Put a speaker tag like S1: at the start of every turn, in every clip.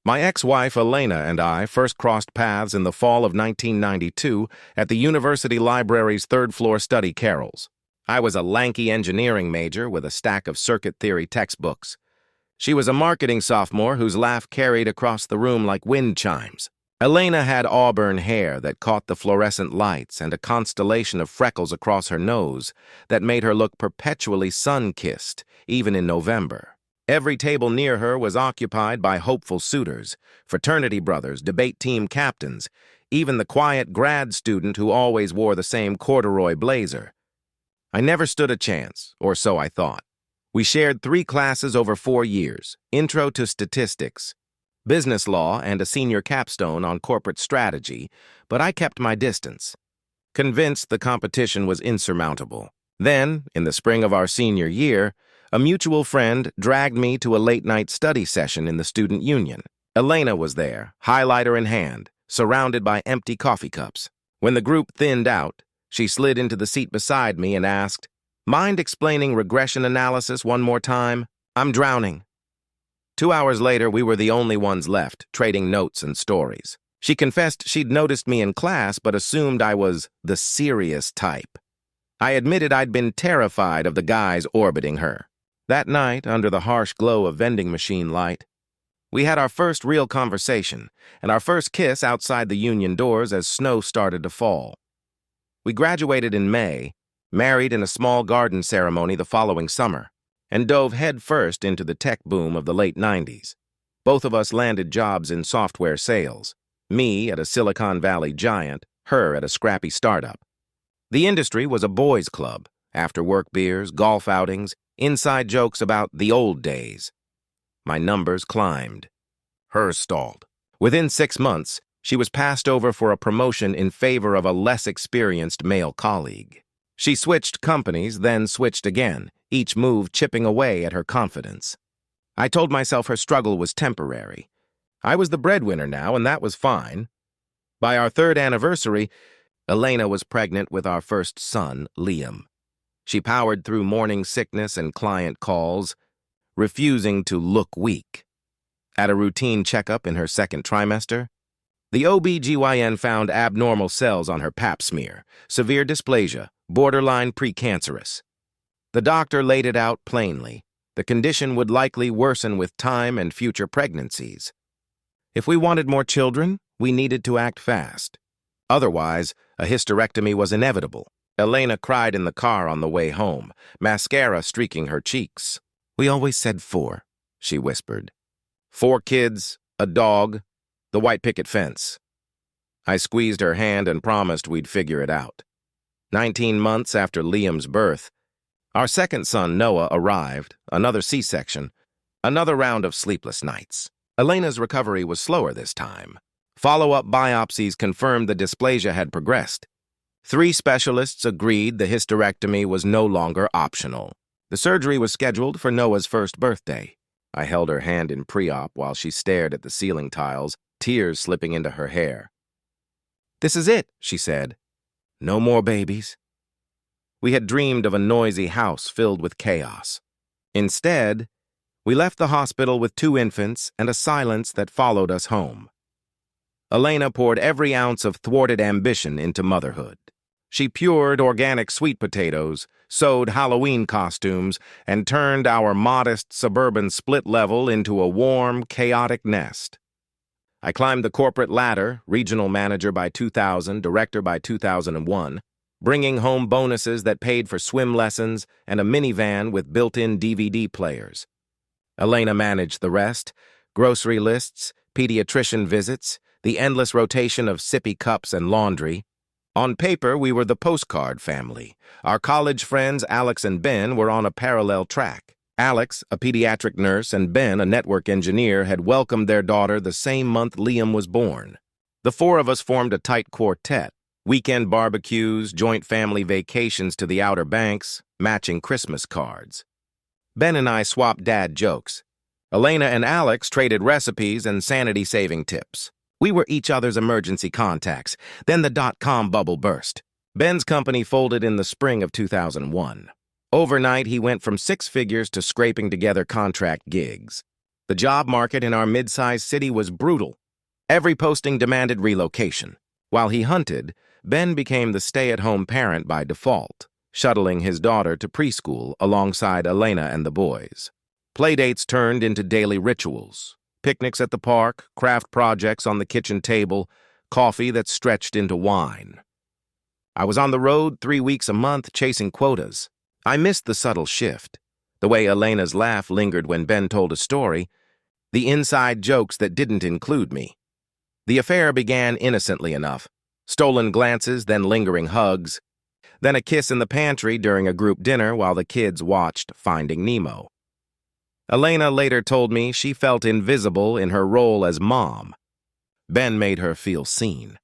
S1: My ex-wife Elena and I first crossed paths in the fall of 1992 at the University Library's third-floor study carrels. I was a lanky engineering major with a stack of circuit theory textbooks. She was a marketing sophomore whose laugh carried across the room like wind chimes. Elena had auburn hair that caught the fluorescent lights and a constellation of freckles across her nose that made her look perpetually sun-kissed, even in November. Every table near her was occupied by hopeful suitors, fraternity brothers, debate team captains, even the quiet grad student who always wore the same corduroy blazer. I never stood a chance, or so I thought. We shared 3 classes over 4 years, Intro to Statistics, Business Law, and a senior capstone on corporate strategy, but I kept my distance, convinced the competition was insurmountable. Then, in the spring of our senior year, a mutual friend dragged me to a late-night study session in the student union. Elena was there, highlighter in hand, surrounded by empty coffee cups. When the group thinned out, she slid into the seat beside me and asked, "Mind explaining regression analysis one more time? I'm drowning." 2 hours later, we were the only ones left, trading notes and stories. She confessed she'd noticed me in class but assumed I was the serious type. I admitted I'd been terrified of the guys orbiting her. That night, under the harsh glow of vending machine light, we had our first real conversation and our first kiss outside the union doors as snow started to fall. We graduated in May, married in a small garden ceremony the following summer, and dove headfirst into the tech boom of the late 90s. Both of us landed jobs in software sales, me at a Silicon Valley giant, her at a scrappy startup. The industry was a boys' club, after-work beers, golf outings, inside jokes about the old days. My numbers climbed. Hers stalled. Within 6 months, she was passed over for a promotion in favor of a less experienced male colleague. She switched companies, then switched again, each move chipping away at her confidence. I told myself her struggle was temporary. I was the breadwinner now, and that was fine. By our 3rd anniversary, Elena was pregnant with our first son, Liam. She powered through morning sickness and client calls, refusing to look weak. At a routine checkup in her 2nd trimester, the OB/GYN found abnormal cells on her pap smear, severe dysplasia, borderline precancerous. The doctor laid it out plainly. The condition would likely worsen with time and future pregnancies. If we wanted more children, we needed to act fast. Otherwise, a hysterectomy was inevitable. Elena cried in the car on the way home, mascara streaking her cheeks. "We always said 4, she whispered. 4 kids, a dog, the white picket fence. I squeezed her hand and promised we'd figure it out. 19 months after Liam's birth, our 2nd son, Noah, arrived, another C-section, another round of sleepless nights. Elena's recovery was slower this time. Follow-up biopsies confirmed the dysplasia had progressed. 3 specialists agreed the hysterectomy was no longer optional. The surgery was scheduled for Noah's 1st birthday. I held her hand in pre-op while she stared at the ceiling tiles, tears slipping into her hair. "This is it," she said. "No more babies." We had dreamed of a noisy house filled with chaos. Instead, we left the hospital with 2 infants and a silence that followed us home. Elena poured every ounce of thwarted ambition into motherhood. She pured organic sweet potatoes, sewed Halloween costumes, and turned our modest suburban split level into a warm, chaotic nest. I climbed the corporate ladder, regional manager by 2000, director by 2001, bringing home bonuses that paid for swim lessons and a minivan with built-in DVD players. Elena managed the rest: grocery lists, pediatrician visits, the endless rotation of sippy cups and laundry. On paper, we were the postcard family. Our college friends, Alex and Ben, were on a parallel track. Alex, a pediatric nurse, and Ben, a network engineer, had welcomed their daughter the same month Liam was born. The 4 of us formed a tight quartet: weekend barbecues, joint family vacations to the Outer Banks, matching Christmas cards. Ben and I swapped dad jokes. Elena and Alex traded recipes and sanity-saving tips. We were each other's emergency contacts. Then the dot-com bubble burst. Ben's company folded in the spring of 2001. Overnight, he went from 6 figures to scraping together contract gigs. The job market in our mid-sized city was brutal. Every posting demanded relocation. While he hunted, Ben became the stay-at-home parent by default, shuttling his daughter to preschool alongside Elena and the boys. Playdates turned into daily rituals. Picnics at the park, craft projects on the kitchen table, coffee that stretched into wine. I was on the road 3 weeks a month chasing quotas. I missed the subtle shift. The way Elena's laugh lingered when Ben told a story, the inside jokes that didn't include me. The affair began innocently enough. Stolen glances, then lingering hugs, then a kiss in the pantry during a group dinner while the kids watched Finding Nemo. Elena later told me she felt invisible in her role as mom. Ben made her feel seen.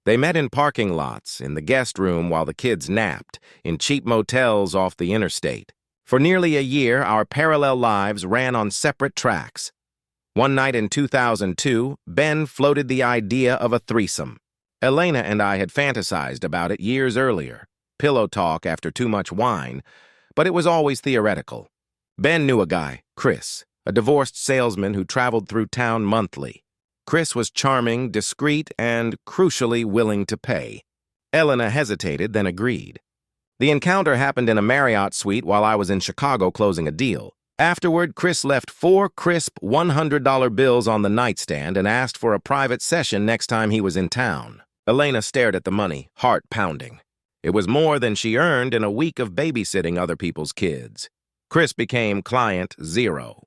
S1: They met in parking lots, in the guest room while the kids napped, in cheap motels off the interstate. For nearly a year, our parallel lives ran on separate tracks. One night in 2002, Ben floated the idea of a threesome. Elena and I had fantasized about it years earlier, pillow talk after too much wine, but it was always theoretical. Ben knew a guy, Chris, a divorced salesman who traveled through town monthly. Chris was charming, discreet, and, crucially, willing to pay. Elena hesitated, then agreed. The encounter happened in a Marriott suite while I was in Chicago closing a deal. Afterward, Chris left 4 crisp $100 bills on the nightstand and asked for a private session next time he was in town. Elena stared at the money, heart pounding. It was more than she earned in a week of babysitting other people's kids. Chris became client 0.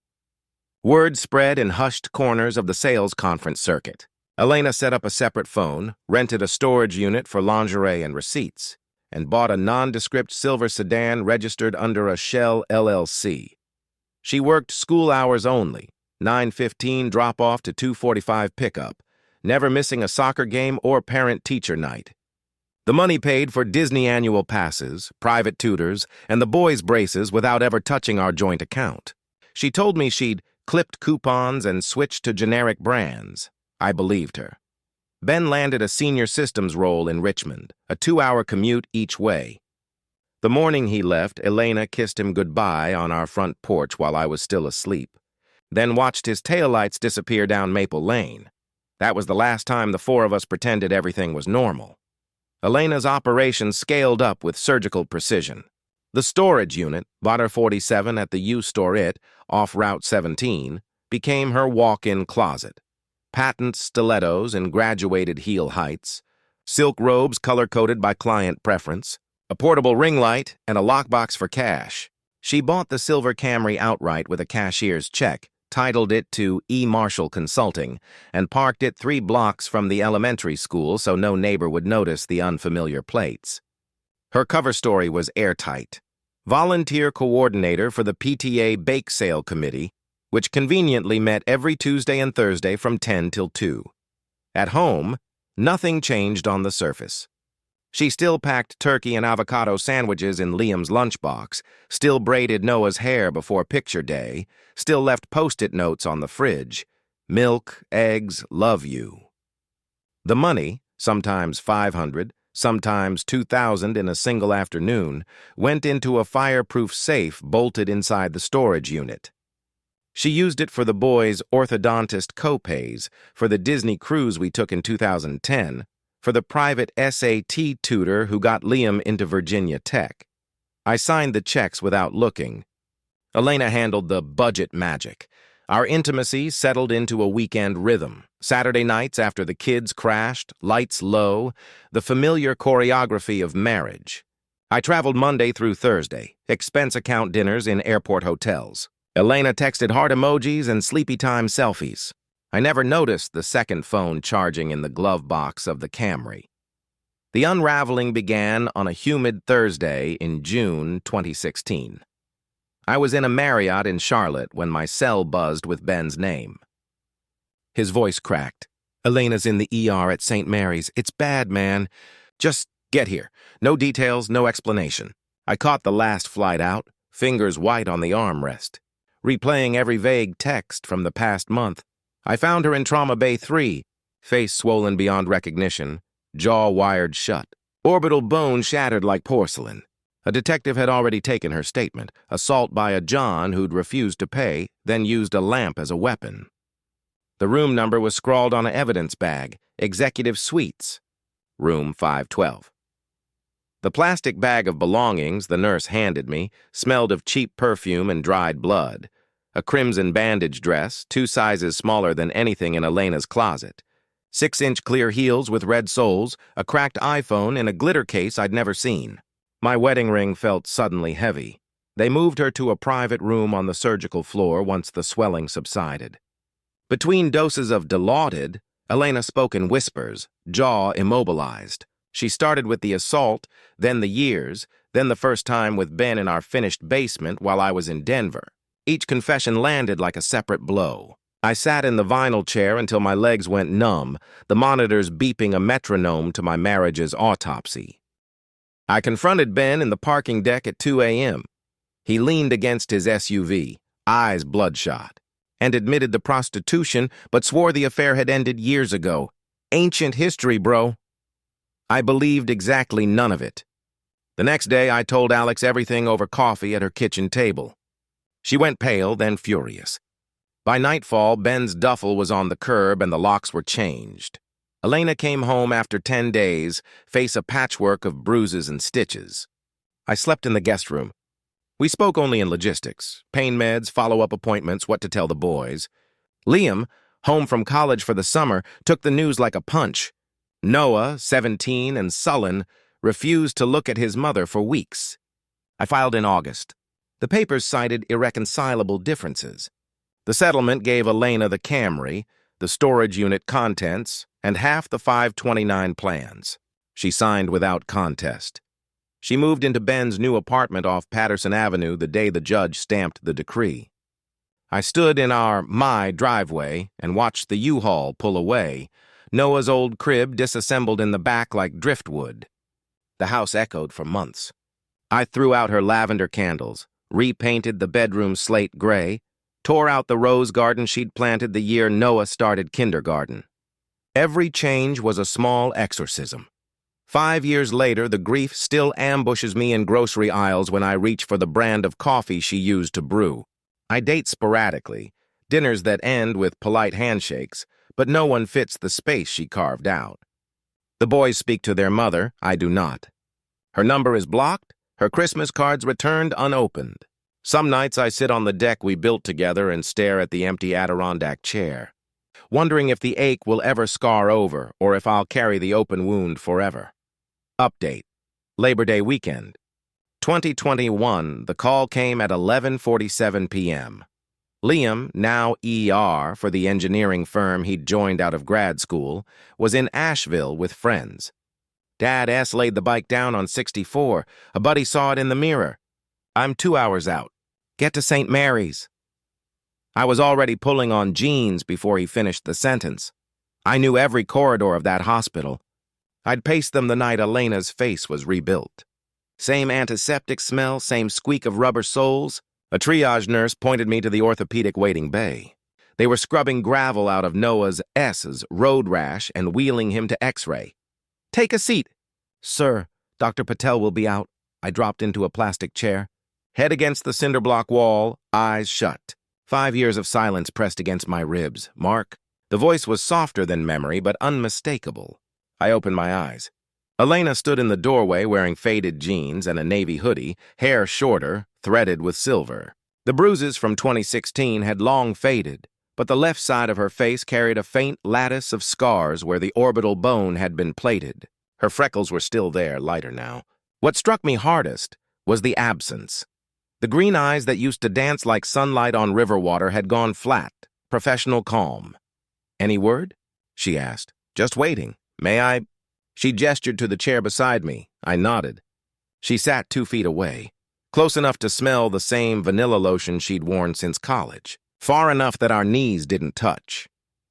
S1: Word spread in hushed corners of the sales conference circuit. Elena set up a separate phone, rented a storage unit for lingerie and receipts, and bought a nondescript silver sedan registered under a Shell LLC. She worked school hours only, 9:15 drop-off to 2:45 pickup, never missing a soccer game or parent-teacher night. The money paid for Disney annual passes, private tutors, and the boys' braces without ever touching our joint account. She told me she'd clipped coupons and switched to generic brands. I believed her. Ben landed a senior systems role in Richmond, a 2-hour commute each way. The morning he left, Elena kissed him goodbye on our front porch while I was still asleep, then watched his taillights disappear down Maple Lane. That was the last time the 4 of us pretended everything was normal. Elena's operation scaled up with surgical precision. The storage unit, Butter 47 at the U-Store off Route 17, became her walk-in closet. Patent stilettos in graduated heel heights, silk robes color-coded by client preference, a portable ring light, and a lockbox for cash. She bought the silver Camry outright with a cashier's check, titled it to E. Marshall Consulting, and parked it 3 blocks from the elementary school so no neighbor would notice the unfamiliar plates. Her cover story was airtight. Volunteer coordinator for the PTA Bake Sale Committee, which conveniently met every Tuesday and Thursday from 10 till 2. At home, nothing changed on the surface. She still packed turkey and avocado sandwiches in Liam's lunchbox, still braided Noah's hair before picture day, still left Post-it notes on the fridge. Milk, eggs, love you. The money, sometimes $500, sometimes $2,000 in a single afternoon, went into a fireproof safe bolted inside the storage unit. She used it for the boys' orthodontist co-pays, for the Disney cruise we took in 2010, for the private SAT tutor who got Liam into Virginia Tech. I signed the checks without looking. Elena handled the budget magic. Our intimacy settled into a weekend rhythm. Saturday nights after the kids crashed, lights low, the familiar choreography of marriage. I traveled Monday through Thursday, expense account dinners in airport hotels. Elena texted heart emojis and sleepy time selfies. I never noticed the second phone charging in the glove box of the Camry. The unraveling began on a humid Thursday in June 2016. I was in a Marriott in Charlotte when my cell buzzed with Ben's name. His voice cracked. "Elena's in the ER at St. Mary's. It's bad, man. Just get here. No details, no explanation." I caught the last flight out, fingers white on the armrest, replaying every vague text from the past month. I found her in Trauma Bay 3, face swollen beyond recognition, jaw wired shut, orbital bone shattered like porcelain. A detective had already taken her statement, assault by a John who'd refused to pay, then used a lamp as a weapon. The room number was scrawled on an evidence bag, Executive Suites, room 512. The plastic bag of belongings the nurse handed me smelled of cheap perfume and dried blood. A crimson bandage dress, 2 sizes smaller than anything in Elena's closet. 6-inch clear heels with red soles, a cracked iPhone in a glitter case I'd never seen. My wedding ring felt suddenly heavy. They moved her to a private room on the surgical floor once the swelling subsided. Between doses of Dilaudid, Elena spoke in whispers, jaw immobilized. She started with the assault, then the years, then the first time with Ben in our finished basement while I was in Denver. Each confession landed like a separate blow. I sat in the vinyl chair until my legs went numb, the monitors beeping a metronome to my marriage's autopsy. I confronted Ben in the parking deck at 2 a.m. He leaned against his SUV, eyes bloodshot, and admitted the prostitution, but swore the affair had ended years ago. Ancient history, bro. I believed exactly none of it. The next day, I told Alex everything over coffee at her kitchen table. She went pale, then furious. By nightfall, Ben's duffel was on the curb and the locks were changed. Elena came home after 10 days, face a patchwork of bruises and stitches. I slept in the guest room. We spoke only in logistics, pain meds, follow-up appointments, what to tell the boys. Liam, home from college for the summer, took the news like a punch. Noah, 17 and sullen, refused to look at his mother for weeks. I filed in August. The papers cited irreconcilable differences. The settlement gave Elena the Camry, the storage unit contents, and half the 529 plans. She signed without contest. She moved into Ben's new apartment off Patterson Avenue the day the judge stamped the decree. I stood in my driveway and watched the U-Haul pull away, Noah's old crib disassembled in the back like driftwood. The house echoed for months. I threw out her lavender candles, repainted the bedroom slate gray, tore out the rose garden she'd planted the year Noah started kindergarten. Every change was a small exorcism. 5 years later, the grief still ambushes me in grocery aisles when I reach for the brand of coffee she used to brew. I date sporadically, dinners that end with polite handshakes, but no one fits the space she carved out. The boys speak to their mother, I do not. Her number is blocked, her Christmas cards returned unopened. Some nights I sit on the deck we built together and stare at the empty Adirondack chair, wondering if the ache will ever scar over or if I'll carry the open wound forever. Update. Labor Day weekend. 2021, the call came at 11:47 p.m. Liam, now ER for the engineering firm he'd joined out of grad school, was in Asheville with friends. Dad S. laid the bike down on 64. A buddy saw it in the mirror. I'm 2 hours out. Get to St. Mary's. I was already pulling on jeans before he finished the sentence. I knew every corridor of that hospital. I'd paced them the night Elena's face was rebuilt. Same antiseptic smell, same squeak of rubber soles. A triage nurse pointed me to the orthopedic waiting bay. They were scrubbing gravel out of Noah's S's road rash and wheeling him to X-ray. Take a seat. Sir, Dr. Patel will be out. I dropped into a plastic chair. Head against the cinder block wall, eyes shut. 5 years of silence pressed against my ribs. Mark. The voice was softer than memory, but unmistakable. I opened my eyes. Elena stood in the doorway wearing faded jeans and a navy hoodie, hair shorter, threaded with silver. The bruises from 2016 had long faded, but the left side of her face carried a faint lattice of scars where the orbital bone had been plated. Her freckles were still there, lighter now. What struck me hardest was the absence. The green eyes that used to dance like sunlight on river water had gone flat, professional calm. Any word? She asked. Just waiting. May I? She gestured to the chair beside me. I nodded. She sat 2 feet away, close enough to smell the same vanilla lotion she'd worn since college, far enough that our knees didn't touch.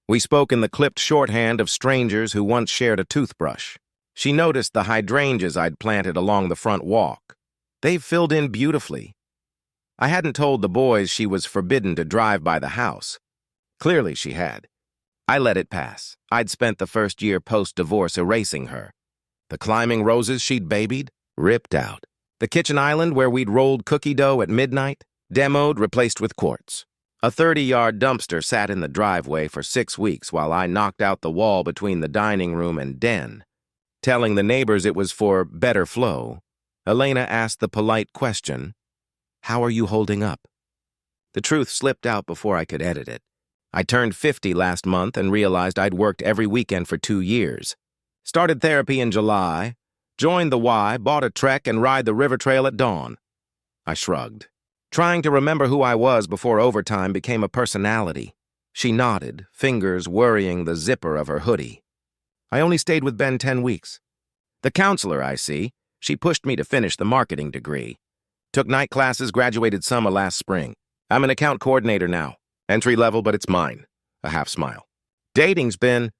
S1: We spoke in the clipped shorthand of strangers who once shared a toothbrush. She noticed the hydrangeas I'd planted along the front walk. They've filled in beautifully. I hadn't told the boys she was forbidden to drive by the house. Clearly she had. I let it pass. I'd spent the first year post-divorce erasing her. The climbing roses she'd babied, ripped out. The kitchen island where we'd rolled cookie dough at midnight, demoed, replaced with quartz. A 30-yard dumpster sat in the driveway for 6 weeks while I knocked out the wall between the dining room and den. Telling the neighbors it was for better flow, Elena asked the polite question, "How are you holding up?" The truth slipped out before I could edit it. I turned 50 last month and realized I'd worked every weekend for 2 years. Started therapy in July, joined the Y, bought a trek, and ride the river trail at dawn. I shrugged. Trying to remember who I was before overtime became a personality. She nodded, fingers worrying the zipper of her hoodie. I only stayed with Ben 10 weeks. The counselor, I see, she pushed me to finish the marketing degree. Took night classes, graduated summer last spring. I'm an account coordinator now. Entry level, but it's mine. A half smile. Dating's been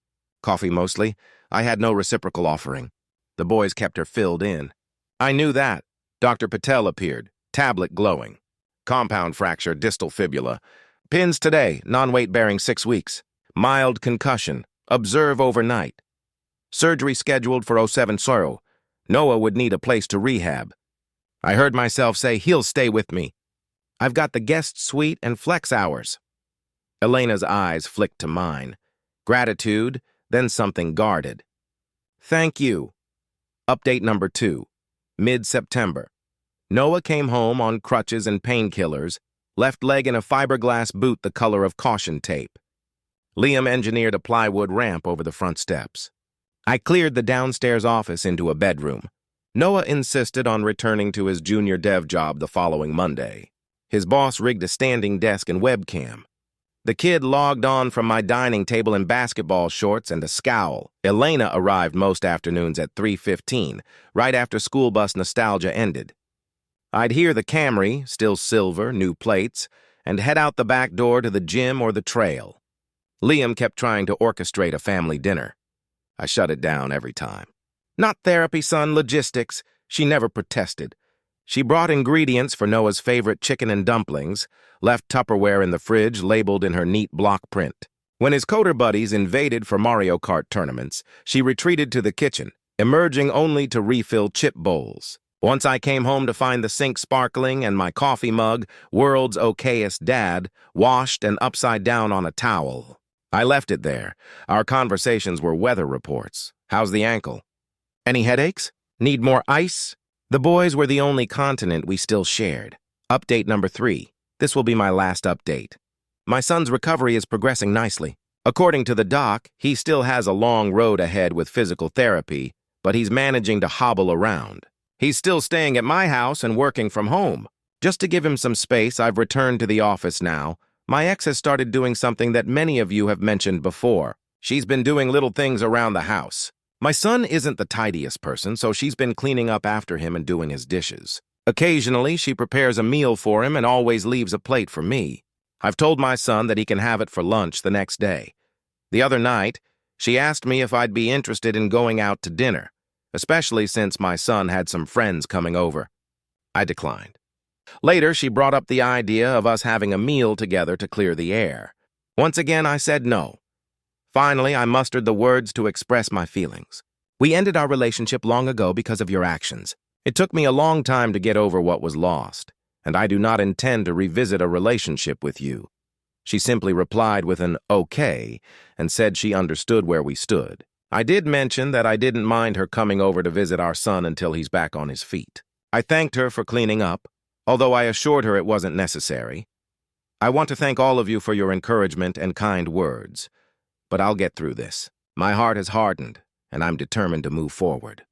S1: coffee mostly. I had no reciprocal offering. The boys kept her filled in. I knew that. Dr. Patel appeared, tablet glowing. Compound fracture, distal fibula. Pins today, non-weight-bearing 6 weeks. Mild concussion. Observe overnight. Surgery scheduled for 07/0. Noah would need a place to rehab. I heard myself say, he'll stay with me. I've got the guest suite and flex hours. Elena's eyes flicked to mine. Gratitude, then something guarded. Thank you. Update number 2. Mid-September. Noah came home on crutches and painkillers, left leg in a fiberglass boot the color of caution tape. Liam engineered a plywood ramp over the front steps. I cleared the downstairs office into a bedroom. Noah insisted on returning to his junior dev job the following Monday. His boss rigged a standing desk and webcam. The kid logged on from my dining table in basketball shorts and a scowl. Elena arrived most afternoons at 3:15, right after school bus nostalgia ended. I'd hear the Camry, still silver, new plates, and head out the back door to the gym or the trail. Liam kept trying to orchestrate a family dinner. I shut it down every time. Not therapy, son, logistics. She never protested. She brought ingredients for Noah's favorite chicken and dumplings, left Tupperware in the fridge labeled in her neat block print. When his coder buddies invaded for Mario Kart tournaments, she retreated to the kitchen, emerging only to refill chip bowls. Once I came home to find the sink sparkling and my coffee mug, world's okayest dad, washed and upside down on a towel. I left it there. Our conversations were weather reports. How's the ankle? Any headaches? Need more ice? The boys were the only continent we still shared. Update number 3. This will be my last update. My son's recovery is progressing nicely. According to the doc, he still has a long road ahead with physical therapy, but he's managing to hobble around. He's still staying at my house and working from home. Just to give him some space, I've returned to the office now. My ex has started doing something that many of you have mentioned before. She's been doing little things around the house. My son isn't the tidiest person, so she's been cleaning up after him and doing his dishes. Occasionally, she prepares a meal for him and always leaves a plate for me. I've told my son that he can have it for lunch the next day. The other night, she asked me if I'd be interested in going out to dinner, especially since my son had some friends coming over. I declined. Later, she brought up the idea of us having a meal together to clear the air. Once again, I said no. Finally, I mustered the words to express my feelings. We ended our relationship long ago because of your actions. It took me a long time to get over what was lost, and I do not intend to revisit a relationship with you. She simply replied with an okay and said she understood where we stood. I did mention that I didn't mind her coming over to visit our son until he's back on his feet. I thanked her for cleaning up, although I assured her it wasn't necessary. I want to thank all of you for your encouragement and kind words, but I'll get through this. My heart has hardened, and I'm determined to move forward.